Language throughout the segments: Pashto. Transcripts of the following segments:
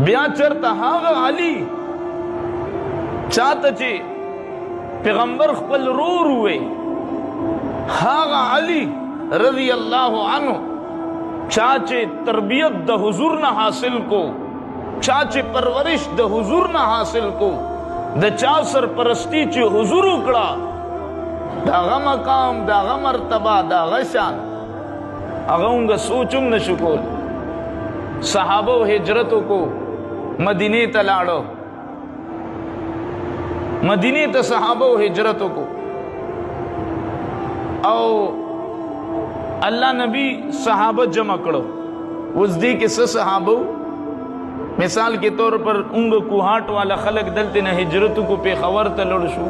بیا چرته هغه علي چاته چې پیغمبر خپل رور وي، هغه علي رضی الله عنه چا چې تربیت د حضور نه حاصل کو، چا چې پرورش د حضور نه حاصل کو، د چا سرپرستی چې حضور وکړه، داغه مقام، داغه مرتبه، داغه شان هغه موږ سوچم نشو کول. صحابه هجرتو کو، مدینه ته لاړو، مدینه ته صحابه هجرتو کو، او اللہ نبی صحابہ جمع کړو. اوس دې کې څه صحابه، مثال کے طور پر اونګ کوهاټ والا خلق دلته نه هجرت کو پیښور ته لړ شو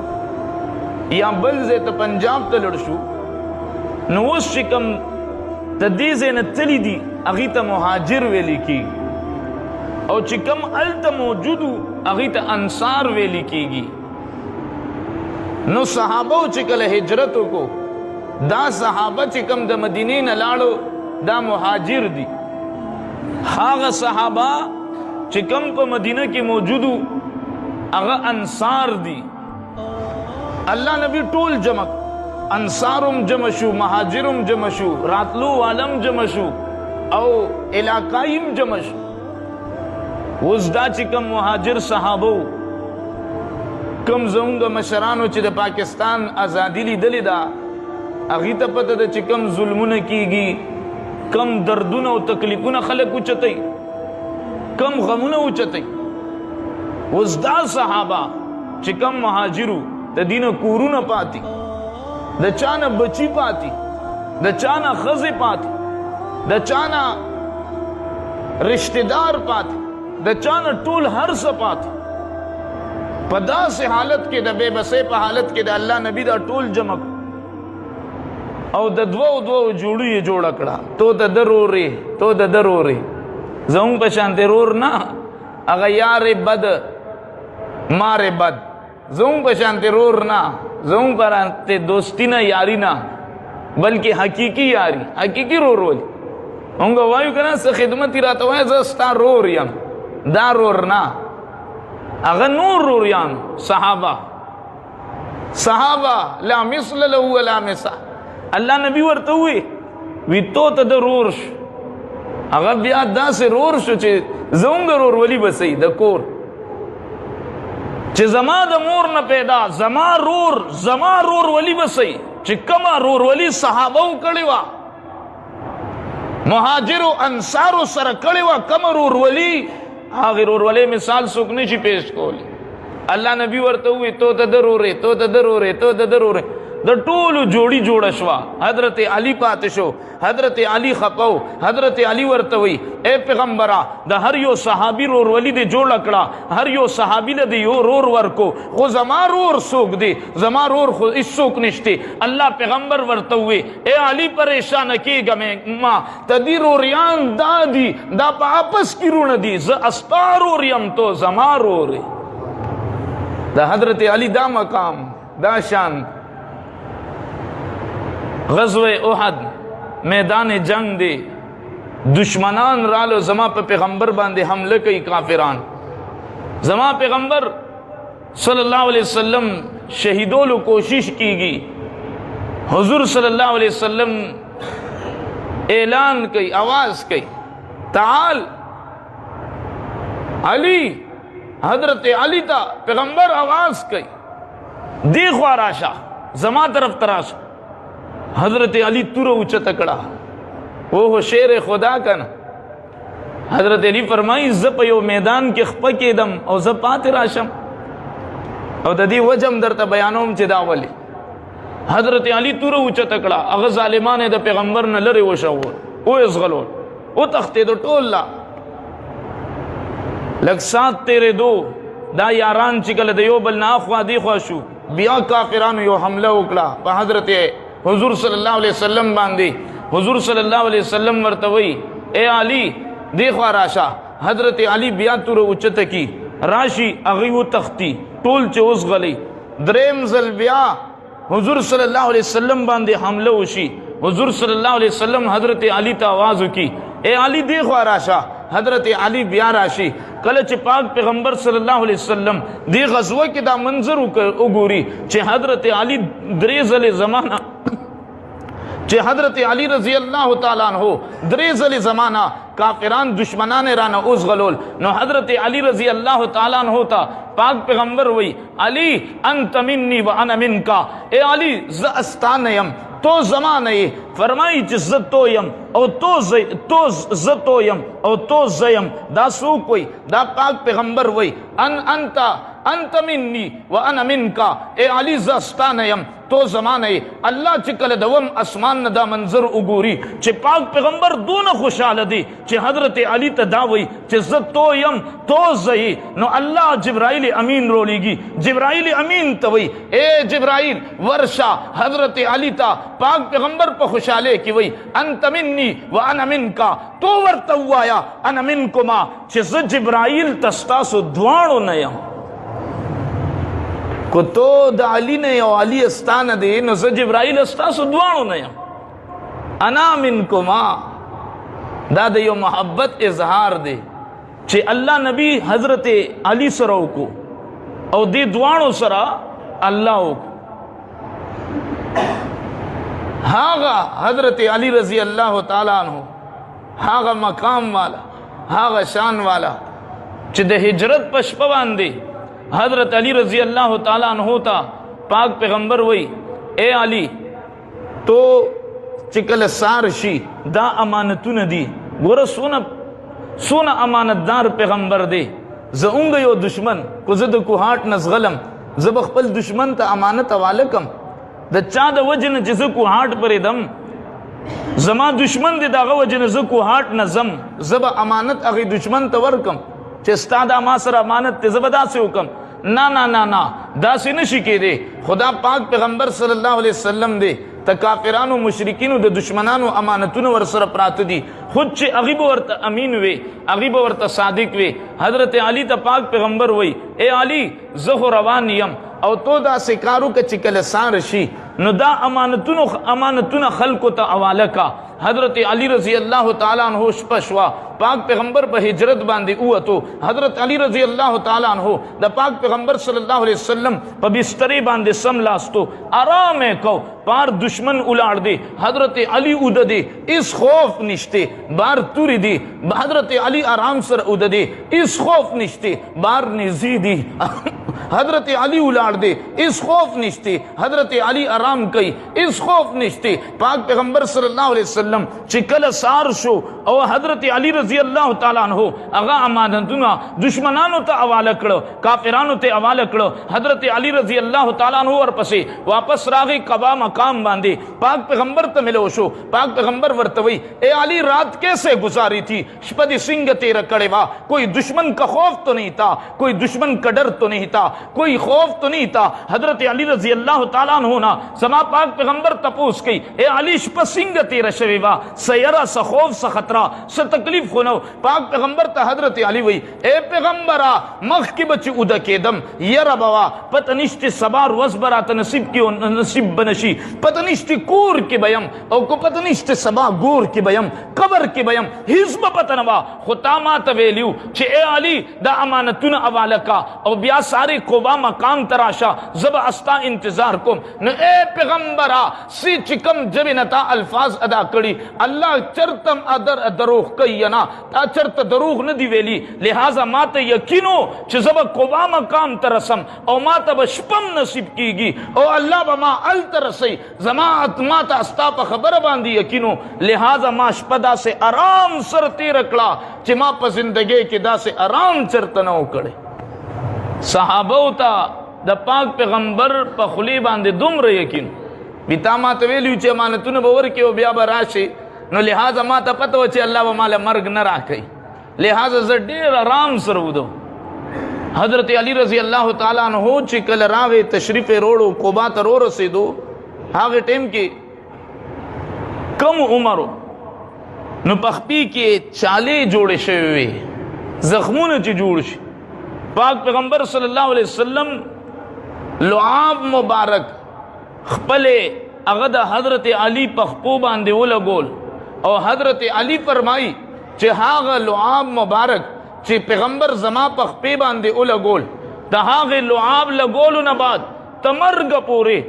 یا بل ځای ته پنجاب ته لړ شو، نو اوس چې کوم تدې ځای نه تللی دي هغې ته مهاجر ویلی کېږي، او چې کوم هلته موجود وو هغې ته انصار ویلی کېږي. نو صحابه چې کله هجرت وکړو، دا صحابه چې کم د مدینې نه لاړو دا مهاجر دي، هغه صحابه چې کم په مدینه کې موجودو هغه انصار دي. الله نبی ټول جمع، انصارم جمع شو، مهاجرم جمع شو، راتلو عالم جمع شو، او علاقایم جمع شو. اوس دا چې کم مهاجر صحابه کم زمونږ مشرانو چې د پاکستان ازادي لیدلې ده، هغې ته پته ده چې کم ظلمونه کیږي، کم دردونه او تکلیفونه خلک اوچتوي، کم غمونه اوچتوي. اوس دا صحابه چې کم مهاجرو د دې نه کورونه پاتې، د چا نه بچي پاتې، د چا نه ښځې پاتې، د چا نه رشتې دار پاتې، د چا نه ټول هر څه پاتې، په داسې حالت کې د بې بسۍ په حالت کې د الله نبي دا ټول جمع کړو او د دوو جوړو یې جوړه کړه. تو د ده رورې، تو د ده رورې، زموږ په شانتې رور نه، هغه یارې بد مارې بد، زموږ په شانتې رور نه، زموږ په شانتې دوستي نه، یاري نه، بلکې حقیقي یاري، حقیقي رور ولي. موږ وایو که نه څه خدمت یې راته وایه زه ستا رور یم، دا رور نه، هغه نور روریان صحابه، صحابه لا مثل له ولا مثل. الله نبی ورته وی تو ته د رور شو، هغه بیا داسې رور شو چې زموږ رورولي به صحیح د کور، چې زما د مور نه پیدا زما رورولي به صحیح، چې کومه رورولي صحابه کړې وه، مهاجرو انصارو سره کړې وه، کومه رورولي، هغې رورولۍ مثال څوک نه شي پیش کولی. الله نبی ورته ووی تو ته د رورې، تو ته د رورې، تو ته د رورې، د ټولو جوړی جوړه شوه. حضرت علی پاتې شو، حضرت علی خپو، حضرت علی ورته وی اے پیغمبره د هر یو صحابي رورولي دې جوړه کړه، هر یو صحابي له دې یو رور ورکو، خو زما رور څوک دی؟ زما رور خو هېڅوک نشته. الله پیغمبر ورته وی اے علی پریشانه کېږه ما، ته دې روریان دا دي، دا په آپس کې رونه دي، زه استا رور یم، تو زما رور یې. د حضرت علی دا مقام، دا شان. غزوه احد میدان جنگ دی، دشمنان رالو زما په پیغمبر باندې حمله کوي کافران، زما پیغمبر صلی الله علیه وسلم شهیدولو کوشش کیږي. حضور صلی الله علیه وسلم اعلان کوي، आवाज کوي تعال علی، حضرت علی تا پیغمبر आवाज کوي دی خوا راشه، زما طرف تراشه. حضرت علی تور اوچته کړه، وہ شیر خدا کنا. حضرت علی فرمائی زه په یو میدان کې خپه کېدم او زه پاتې راشم، او د دې وجه هم درته بیانوم چې دا ولې. حضرت علی تور اوچته کړه، هغه ظالمان د پیغمبر نه لرې وشول، ویې وتښتېدو ټول لا. لږ سات تېرېدو، دا یاران چې کله د یو بل نه اخوا دیخوا شو، بیا کافرانو یو حمله وکړه په حضرت حضور صلی الله علیه وسلم باندې. حضور صلی الله علیه وسلم ورته وی اے علی دی خوا راشه. حضرت علی بیا تور اوچته کی راشي، هغې وتښتي ټول چې اوس غلی. دریم ځل بیا حضور صلی الله علیه وسلم باندې حمله وشي. حضور صلی الله علیه وسلم حضرت علی ته आवाज وکي اے علی دی خوا راشه. حضرت علی بیا راشي کله چې پاک پیغمبر صلی الله علیه وسلم دی غزوه کې دا منظر وګوري چې حضرت علی درې ځلې زمانہ چې حضرت علی رضی اللہ تعالی عنہ درې ځلې زمانہ کافران دشمنان رانه اوس غلول نو حضرت علی رضی اللہ تعالی عنہ تا پاک پیغمبر وی علی انت منی وانا منکا اے علی ز استان یم تو زمانہ فرمائی چې ز تو یم او تو ز تو یم او تو زیم دا سو کوئی دا پاک پیغمبر وی انت منی وانا منکا اے علی ز استان یم تو زمانہ اللہ چکل دوم اسمان دا منظر اگوری چھ پاک پیغمبر دون خوشحال دی چھ حضرت علی تداوی چھ زد تو یم تو زئی نو اللہ جبرائیل امین رو لیگی جبرائیل امین توی اے جبرائیل ورشا حضرت علی تا پاک پیغمبر پا خوشحالے کی وی انت منی و انا منکا تو ورتو آیا انا منکما چھ زد جبرائیل تستاسو دوانو نیم کو تو دا علی نے او علی استان دے نو ز جبرائیل استاسو دوانو نیم انا منکما دا دیو محبت اظہار دے چھے اللہ نبی حضرت علی سرو کو او دی دوانو سرا اللہ کو ہاگا حضرت علی رضی اللہ تعالیٰ عنہ ہاگا مقام والا ہاگا شان والا چھے دے ہجرت پشپوان دے حضرت علی رضی اللہ تعالیٰ عنہ تا پاک پیغمبر وی اے علی تو چکل سارشی دا امانتون دی گورا سونا امانتدار پیغمبر دے زونگ یو دشمن کو زد کو ہاٹ نزغلم زب خپل دشمن تا امانت والکم دا چا دا وجن جز کو ہاٹ پر دم زما دشمن دے دا وجن ز کو ہاٹ نزم زب امانت اغی دشمن تا ورکم چه استادا ما سر امانت تے زبدا سے حکم نا دا سے نشی کے دے خدا پاک پیغمبر صلی اللہ علیہ وسلم دے تا کافرانو مشرکینو دا دشمنانو امانتونو ورسر پرات دی خود چه اغیب ورطا امین وے اغیب ورطا صادق وے حضرت علی تا پاک پیغمبر وے اے علی زخو روان یم او تو دا سکارو کا چکل سارشی نو دا امانتون خلقو تا اوالکا حضرت علی رضی اللہ تعالیٰ عنہ شپشوا پاک پیغمبر پہ ہجرت باندے اوتو حضرت علی رضی اللہ تعالیٰ عنہ دا پاک پیغمبر صلی اللہ علیہ وسلم پہ بستری باندے سملاستو آرام کو پار دشمن الاڑ دے حضرت علی اود دے اس خوف نشتے بار توری دی حضرت علی آرام سر اود دے اس خوف نشتے بار نزی دی حضرت علی الاڑ دے اس خوف نشتے حضرت علی آرام کئی اس خوف نشتے پاک پیغمبر صلی اللہ علیہ وسلم چکل سار شو او حضرت علی رضی اللہ تعالیٰ عنہ اغا امانتنا دشمنانو تا اوال کرو کافرانو تے اوال کرو حضرت علی رضی اللہ تعالیٰ عنہ اور پسے واپس راغی قبا مقام باندے پاک پیغمبر تا ملو شو پاک پیغمبر ورتوئی اے علی رات کیسے گزاری تھی شپدی سنگ تیرا کڑے وا کوئی دشمن کا خوف تو نہیں تھا کوئی دشمن کا ڈر تو نہیں تھا کوئی خوف تو نہیں تھا حضرت علی رضی اللہ تعالیٰ عنہ نا سما پاک پیغمبر تپوس کی اے علی شپ سنگ تیرا شوی وا سیرا سا خوف سا خطرہ سا تکلیف خونو پاک پیغمبر تا حضرت علی وی اے پیغمبرہ مخ کی بچی ادا کے دم یر بوا پتنشت سبار وزبرا تنصیب کی نصیب بنشی پتنشت کور کی بیم او کو پتنشت سبا گور کی بیم قبر کی بیم حزب پتنوا خطامات ویلیو چھے اے علی دا امانتون اوالکا او بیا ساری قبا مقام تراشا زب استا انتظار کم نو اے پیغمبرہ سی چکم جبنتا الفاظ ادا کری اللہ چرتم ادر دروغ کئینا تا چرت دروغ ندی ویلی لہذا مات یقینو چھ زب قبا مقام ترسم او مات بشپم نصیب کیگی او اللہ بما ال ترسی زماعت مات استا پا خبر باندی یقینو لہذا ما شپدا سے آرام سر تیرکلا چھ ما پا زندگی کی دا سے آرام چرتنو کڑے صحابو تا دا پاک پیغمبر پا خلی باندے دم رہے یقین بیتا ما تویلیو چھ امانتون باور کیو بیا براشی نو لہذا ما تا پتو چھ اللہ و مالا مرگ نہ راکھئی لہذا زر دیر آرام سر ودو حضرت علی رضی اللہ تعالیٰ عنہ چکل راغ تشریف روڑو قبات رو رسیدو آگے ٹیم کی کم عمرو نو پخپی کے چالے جوڑے شوئے زخمون چی جوڑ شی پاک پیغمبر صلی اللہ علیہ وسلم لعاب مبارک خپلے اغد حضرت علی پخپو باندے وہ لگول اور حضرت علی فرمائی چې هغه لعاب مبارک چې پیغمبر زما په خپې باندې ولګول د هغې لعاب لګولو نه بعد تر مرګه پورې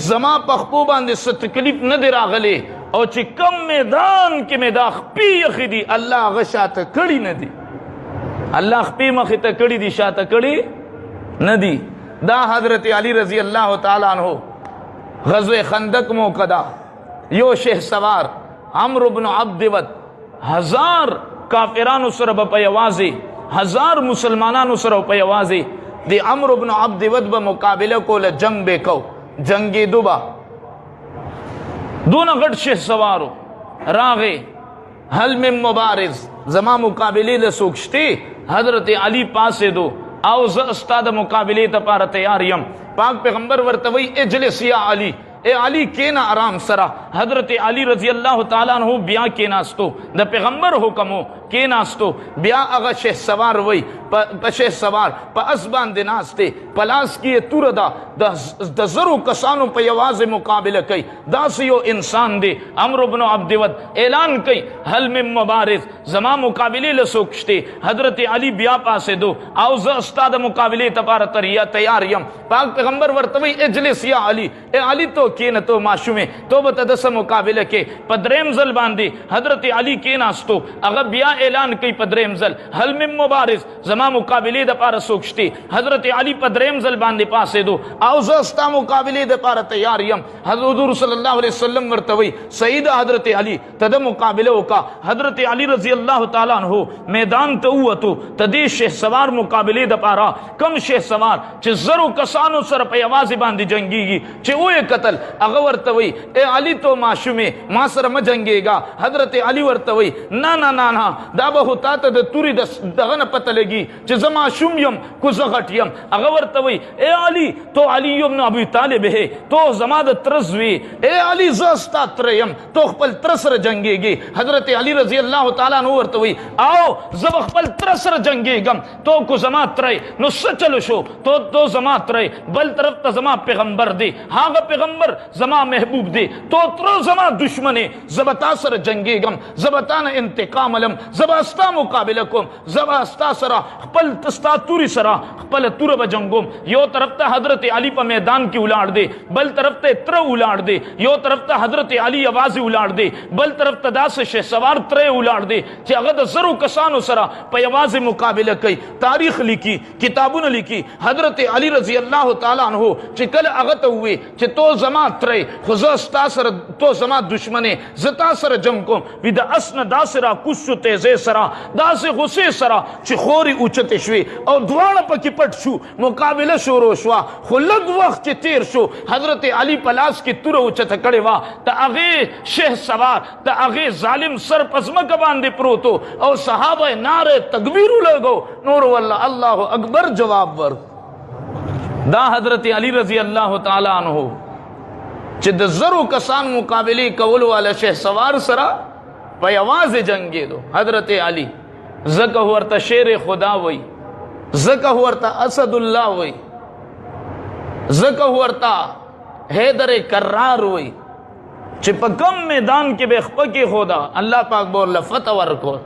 زما په خپو باندې څه تکلیف نه دی راغلی او چې کم میدان کې مې دا خپې یخې دي الله هغه شاته کړي نه دي الله خپې مخې ته کړي دي شاته کړي نه دي دا حضرت علی رضی اللہ تعالی عنہ غزوہ خندق موقع دا یو شہ سوار عمرو بن عبد ود 1000 کافرانو سره په یوازې 1000 مسلمانانو سره په یوازې دی عمرو بن عبد ود به مقابله کوله جنگ به کو جنگی دوبا دون غټ شہ سوارو راغه هل من مبارز زما مقابله له سوکشتي حضرت علی پاسې دو او ز استاد مقابله ته پاره تیار یم پاک پیغمبر ورتوی اجلس یا علی اے علی کینا آرام سرا حضرت علی رضی اللہ تعالیٰ عنہ بیا کیناستو دا پیغمبر حکمو کیناستو بیا اغا شہ سوار وی پا شہ سوار پا اسبان دناستے پلاس کی تور دا زرو کسانو پا یواز مقابلہ کئی دا سیو انسان دے عمرو بن عبد ود اعلان کئی حل من مبارز زما مقابلے لسوکشتے حضرت علی بیا پاسے دو او ز استاد مقابلے تپار تیار یم پاک پیغمبر ورتوی اجلس یا علی اے علی تو کین تو معشومے تو بتدس مقابلہ کے پدریم زل باندی حضرت علی کیناستو اگر بیا اعلان کی پدریم زل حل من مبارز زما مقابلے دا پارا سوکشتی حضرت علی پدریم زل باندی پاسے دو او زستا مقابلے دا پارا تیار یم حضور صلی اللہ علیہ وسلم ورتوی سید حضرت علی تد مقابلہ کا حضرت علی رضی اللہ تعالیٰ عنہ میدان تو تدی شہ سوار مقابلے دا پارا کم شہ سوار چھ زرو کسانو سر پہ آوازی باندی جنگی گی چھ اوے قتل اغا ورتوی اے علی تو معشومے ما سر مجنگے گا حضرت علی ورتوی نا نا نا نا دا بہتا تا دا توری دغن پتہ لگی چھ زما شمیم کو زغٹ یم اغا ورتوی اے علی تو علی ابن ابی طالب ہے تو زما دا ترزوی اے علی زستا تریم تو خپل ترسر جنگے گی حضرت علی رضی اللہ تعالیٰ عنہ ورتوی آو زب خپل ترسر جنگے گم تو کو زما ترے نو سچلو شو تو زما ترے بل طرف تا زما پیغمبر دے ہاں پیغمبر زما محبوب دے تو ترو زما دشمنے زبتا سر جنگے گم زبتان انتقام علم زباستا مقابلہ کم زباستا سرا خپل تستا توری سرا خپل تور بجنگم یو طرف تا حضرت علی پا میدان کی الاڑ دے بل طرف تا تر الاڑ دے یو طرف تا حضرت علی آوازی الاڑ دے بل طرف تا داس شہ سوار ترے الاڑ دے چی اغد زرو کسانو سرا پا آواز مقابلہ کئی تاریخ لکھی کتابون لکھی حضرت علی رضی اللہ تعالیٰ عنہ چی کل اغت ہوئے چی تو زما ترے خزستا سر تو زما دشمنے زتا سر جم کو وی دا اسن دا سرا کسو تیزے سرا دا سے غصے سرا چی خوری اوچتے شوی او دوان پا کی پٹ شو مقابلہ شروع شوا خلق وقت چی تیر شو حضرت علی پلاس کی تور اوچت کڑے وا تا اغی شہ سوار تا اغی ظالم سر پزمک باندے پروتو او صحابہ نعرے تکبیرو لگو نور واللہ اللہ اکبر جواب ور دا حضرت علی رضی اللہ تعالیٰ عنہ چی دا زرو کسان مقابلی کولو والا شہ سوار سرا پی آواز جنگی دو حضرت علی زکہ ورطا شیر خدا وی زکہ ورطا اسد اللہ وی زکہ ورطا حیدر کرار وی چی پا کم میدان کے بے خپکی خدا اللہ پاک بول فتح ورکو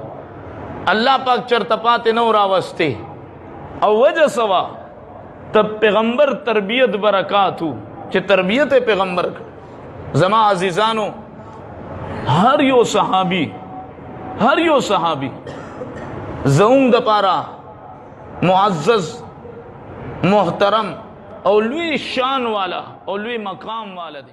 اللہ پاک چرتپات نو راوستی او وجہ سوا تب پیغمبر تربیت برکاتو چی تربیت پیغمبر زما عزیزانو ہر یو صحابی زون دا پارا معزز محترم اولوی شان والا اولوی مقام والا دے